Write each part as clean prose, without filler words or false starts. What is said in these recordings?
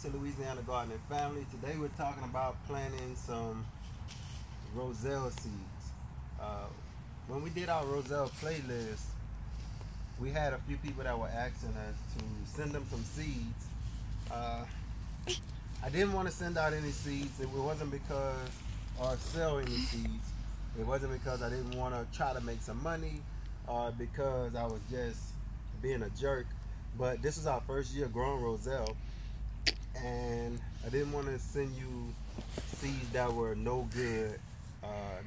to Louisiana Gardening Family. Today we're talking about planting some roselle seeds. When we did our roselle playlist, we had a few people that were asking us to send them some seeds. I didn't want to send out any seeds. It wasn't because, or sell any seeds. It wasn't because I didn't want to try to make some money or because I was just being a jerk. But this is our first year growing roselle, and I didn't want to send you seeds that were no good,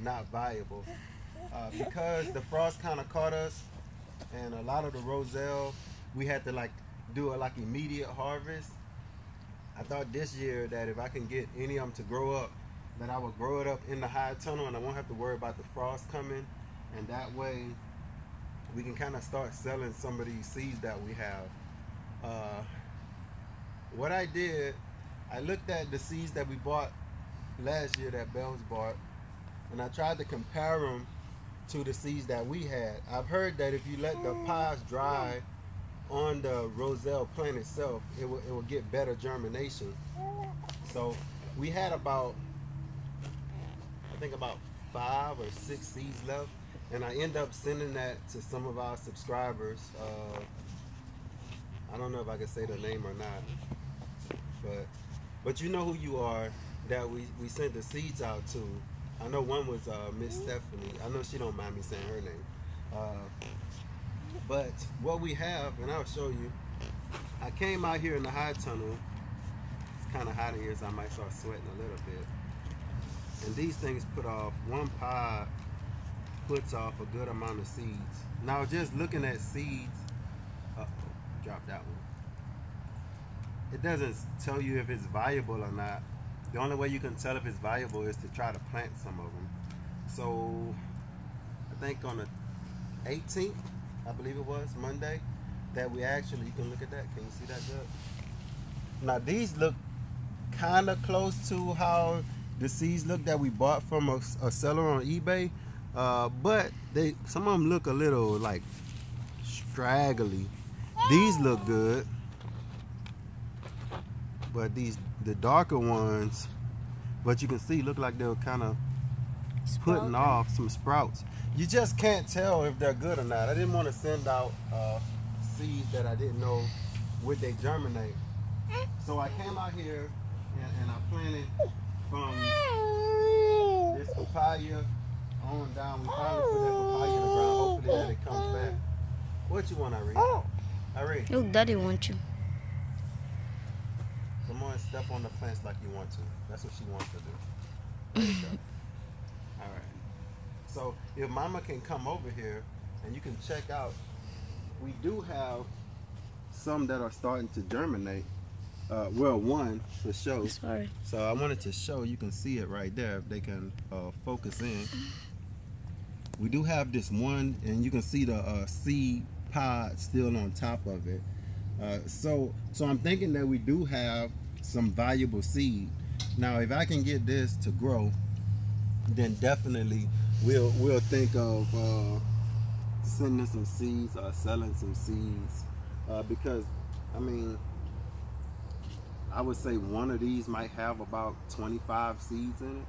not viable, because the frost kind of caught us, and a lot of the roselle we had to like do a like immediate harvest. I thought this year that if I can get any of them to grow up, that I would grow it up in the high tunnel and I won't have to worry about the frost coming, and that way we can kind of start selling some of these seeds that we have. What I did, I looked at the seeds that we bought last year that Bells bought, and I tried to compare them to the seeds that we had. I've heard that if you let the pods dry on the roselle plant itself, it will get better germination. So we had about, I think about 5 or 6 seeds left, and I end up sending that to some of our subscribers. I don't know if I can say the name or not, but you know who you are that we sent the seeds out to. I know one was Miss Stephanie. I know she don't mind me saying her name. But what we have, and I'll show you, I came out here in the high tunnel. It's kind of hot in here, so I might start sweating a little bit. And these things put off, one pod puts off a good amount of seeds. Now just looking at seeds, drop that one. It doesn't tell you if it's viable or not. The only way you can tell if it's viable is to try to plant some of them. So I think on the 18th, I believe it was, Monday, that we actually, you can look at that. Can you see that good? Now these look kind of close to how the seeds look that we bought from a seller on eBay, but some of them look a little like straggly. These look good, but the darker ones, but you can see, look like they were kind of putting off some sprouts. You just can't tell if they're good or not. I didn't want to send out seeds that I didn't know would they germinate. So I came out here and I planted from this papaya on down. We finally put that papaya in the ground. Hopefully that it comes back. What you want, Irene? Irene? Look, Daddy wants you. Come on, step on the plants like you want to. That's what she wants to do. There you go. All right. So if Mama can come over here and you can check out, we do have some that are starting to germinate. Well, one for show. Sorry. So I wanted to show, you can see it right there if they can focus in. We do have this one, and you can see the seed pod still on top of it. So I'm thinking that we do have some valuable seed. Now, if I can get this to grow, then definitely we'll think of sending some seeds or selling some seeds, because I mean, I would say one of these might have about 25 seeds in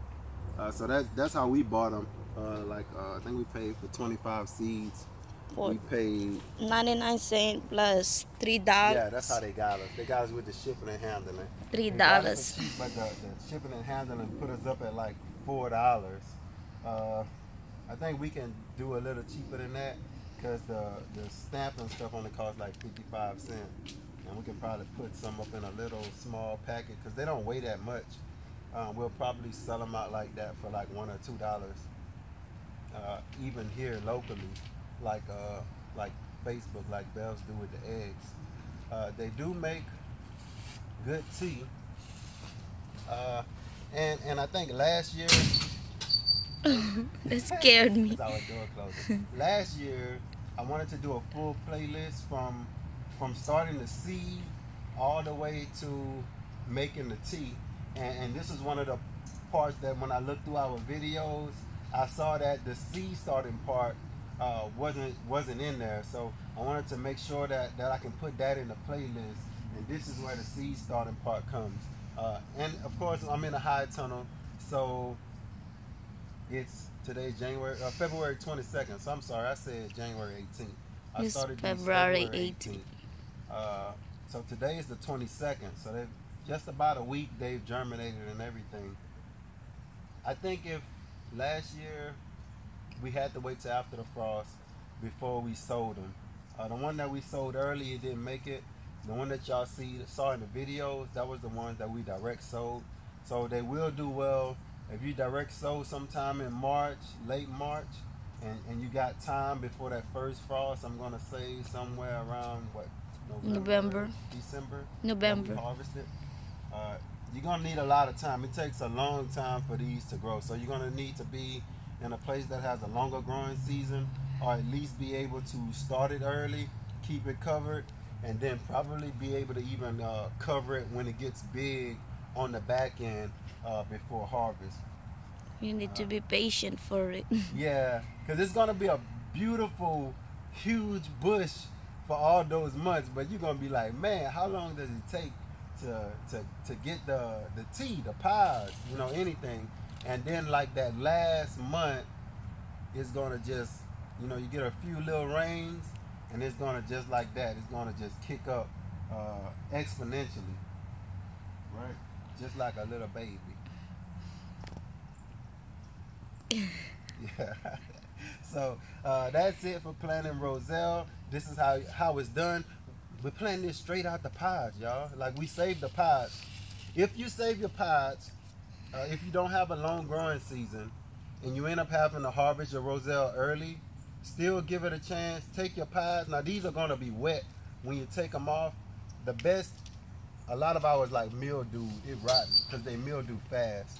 it. So that's how we bought them. I think we paid for 25 seeds. We paid 99 cents plus $3. Yeah, that's how they got us. They got us with the shipping and handling. $3. But the shipping and handling put us up at like $4. I think we can do a little cheaper than that because the stamp and stuff only costs like 55 cents. And we can probably put some up in a little small packet because they don't weigh that much. We'll probably sell them out like that for like $1 or $2. Even here locally, like Facebook, like Bells do with the eggs. They do make good tea. And I think last year, That scared me. that's our door closing. Last year, I wanted to do a full playlist from starting the seed all the way to making the tea. And this is one of the parts that when I looked through our videos, I saw that the seed starting part wasn't in there. So I wanted to make sure that I can put that in the playlist and this is where the seed starting part comes. And of course, I'm in a high tunnel, so it's today February 22nd. So I'm sorry, I said January 18th. I It's started these February February 18th. So today is the 22nd. So they've just about a week they've germinated and everything. I think if last year we had to wait till after the frost before we sold them. The one that we sold early, it didn't make it. The one that y'all saw in the videos, that was the ones that we direct sold. So they will do well if you direct sold sometime in March, late March, and you got time before that first frost. I'm gonna say somewhere around what, November. December. November. When we harvest it. You're gonna need a lot of time. It takes a long time for these to grow. So you're gonna need to be in a place that has a longer growing season, or at least be able to start it early, keep it covered, and then probably be able to even cover it when it gets big on the back end before harvest. You need to be patient for it. Yeah, because it's gonna be a beautiful, huge bush for all those months, but you're gonna be like, man, how long does it take to get the tea, the pies, anything? And then like that last month, it's gonna just, you get a few little rains, and it's gonna just like that. It's gonna just kick up exponentially, right? Just like a little baby. Yeah. So that's it for planting roselle. This is how it's done. We're planting this straight out the pods, y'all. Like, we save the pods. If you save your pods, if you don't have a long growing season and you end up having to harvest your roselle early, still give it a chance. Take your pods. Now, these are going to be wet when you take them off. The best, a lot of ours like mildew, it rotten because they mildew fast.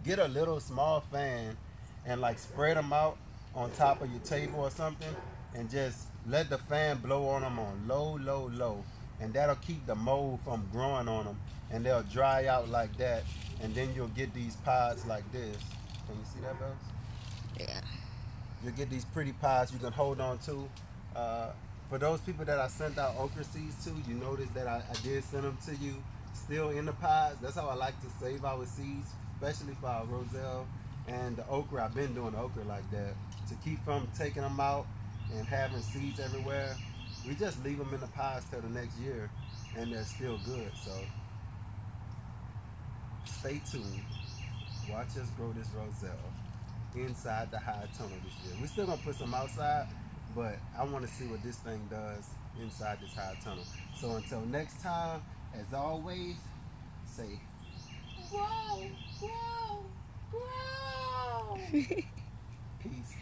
Get a little small fan and like spread them out on top of your table or something, and just let the fan blow on them on low, and that'll keep the mold from growing on them, and they'll dry out like that, and then you'll get these pods like this. Can you see that, Bells? Yeah. You'll get these pretty pods you can hold on to. For those people that I sent out okra seeds to, you notice that I did send them to you still in the pods. That's how I like to save our seeds, especially for our roselle and the okra. I've been doing the okra like that to keep from taking them out and having seeds everywhere. We just leave them in the pods till the next year, and they're still good. So stay tuned. Watch us grow this roselle inside the high tunnel this year. We're still gonna put some outside, but I want to see what this thing does inside this high tunnel. So until next time, as always, say, whoa, whoa, whoa. Peace.